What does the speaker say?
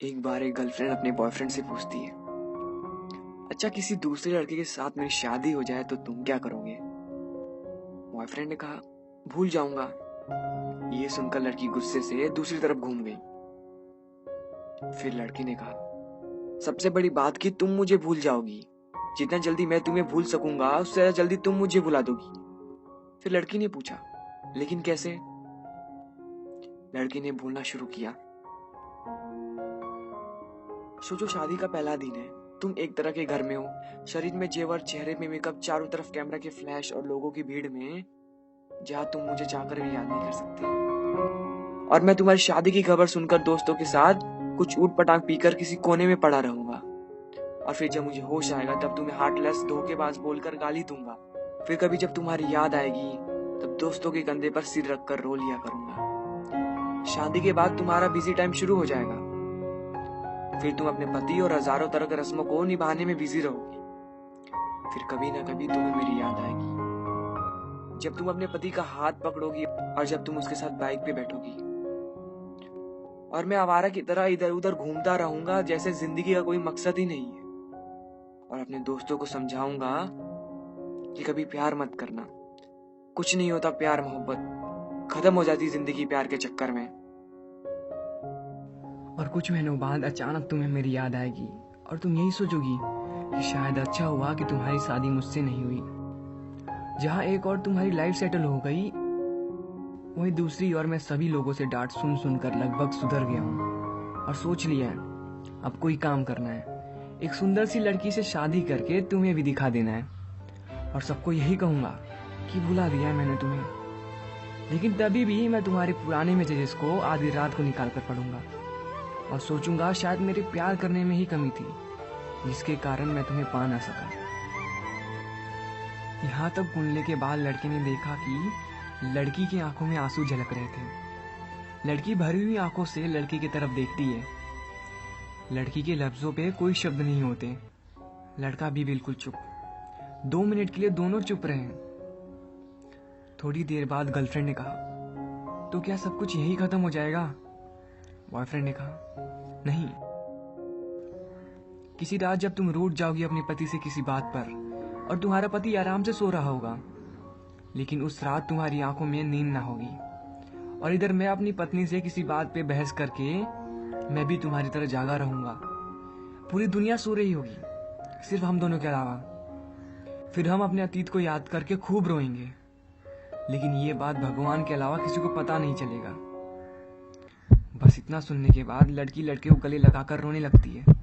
एक बार एक गर्लफ्रेंड अपने बॉयफ्रेंड से पूछती है, अच्छा किसी दूसरे लड़के के साथ मेरी शादी हो जाए तो तुम क्या करोगे? बॉयफ्रेंड ने कहा, भूल जाऊंगा। ये सुनकर लड़की गुस्से से दूसरी तरफ घूम गई। फिर लड़की ने कहा, सबसे बड़ी बात कि तुम मुझे भूल जाओगी। जितना जल्दी मैं तुम्हें भूल सकूंगा उससे ज्यादा जल्दी तुम मुझे भुला दोगी। फिर लड़की ने पूछा, लेकिन कैसे? लड़की ने बोलना शुरू किया, सोचो शादी का पहला दिन है, तुम एक तरह के घर में हो, शरीर में जेवर, चेहरे में मेकअप, चारों तरफ कैमरा के फ्लैश और लोगों की भीड़ में, जहां तुम मुझे चाहकर भी याद नहीं कर सकते। और मैं तुम्हारी शादी की खबर सुनकर दोस्तों के साथ कुछ ऊट पटांग पीकर किसी कोने में पड़ा रहूंगा। और फिर जब मुझे होश आएगा तब तुम्हें हार्टलेस धोखेबाज बोलकर गाली दूंगा। फिर कभी जब तुम्हारी याद आएगी तब दोस्तों के कंधे पर सिर रखकर रो लिया करूंगा। शादी के बाद तुम्हारा बिजी टाइम शुरू हो जाएगा। फिर तुम अपने पति और हजारों तरह के रस्मों को निभाने में बिजी रहोगी। फिर कभी ना कभी तुम्हें मेरी याद आएगी, जब तुम अपने पति का हाथ पकड़ोगी और जब तुम उसके साथ बाइक पे बैठोगी। और मैं आवारा की तरह इधर उधर घूमता रहूंगा जैसे जिंदगी का कोई मकसद ही नहीं है। और अपने दोस्तों को समझाऊंगा कि कभी प्यार मत करना, कुछ नहीं होता प्यार मोहब्बत, खत्म हो जाती जिंदगी प्यार के चक्कर में। और कुछ महीनों बाद अचानक तुम्हें मेरी याद आएगी और तुम यही सोचोगी कि शायद अच्छा हुआ कि तुम्हारी शादी मुझसे नहीं हुई। जहां एक और तुम्हारी लाइफ सेटल हो गई, वहीं दूसरी ओर मैं सभी लोगों से डांट सुन सुनकर लगभग सुधर गया हूँ और सोच लिया है अब कोई काम करना है, एक सुंदर सी लड़की से शादी करके तुम्हें भी दिखा देना है और सबको यही कहूंगा कि भुला दिया है मैंने तुम्हें। लेकिन तभी भी मैं तुम्हारे पुराने मैसेजेस को आधी रात को निकाल कर पढ़ूंगा और सोचूंगा शायद मेरे प्यार करने में ही कमी थी जिसके कारण मैं तुम्हें पा ना सका। यहाँ तक बोलने के बाद लड़के ने देखा कि लड़की की आंखों में आंसू झलक रहे थे। लड़की भरी हुई आंखों से लड़की की तरफ देखती है। लड़की के लफ्जों पे कोई शब्द नहीं होते। लड़का भी बिल्कुल चुप। 2 मिनट के लिए दोनों चुप रहे। थोड़ी देर बाद गर्लफ्रेंड ने कहा, तो क्या सब कुछ यही खत्म हो जाएगा? बॉयफ्रेंड ने कहा, नहीं। किसी रात जब तुम रूठ जाओगी अपने पति से किसी बात पर और तुम्हारा पति आराम से सो रहा होगा, लेकिन उस रात तुम्हारी आंखों में नींद ना होगी और इधर मैं अपनी पत्नी से किसी बात पे बहस करके मैं भी तुम्हारी तरह जागा रहूंगा। पूरी दुनिया सो रही होगी सिर्फ हम दोनों के अलावा। फिर हम अपने अतीत को याद करके खूब रोएंगे, लेकिन ये बात भगवान के अलावा किसी को पता नहीं चलेगा। बस इतना सुनने के बाद लड़की लड़के को गले लगाकर रोने लगती है।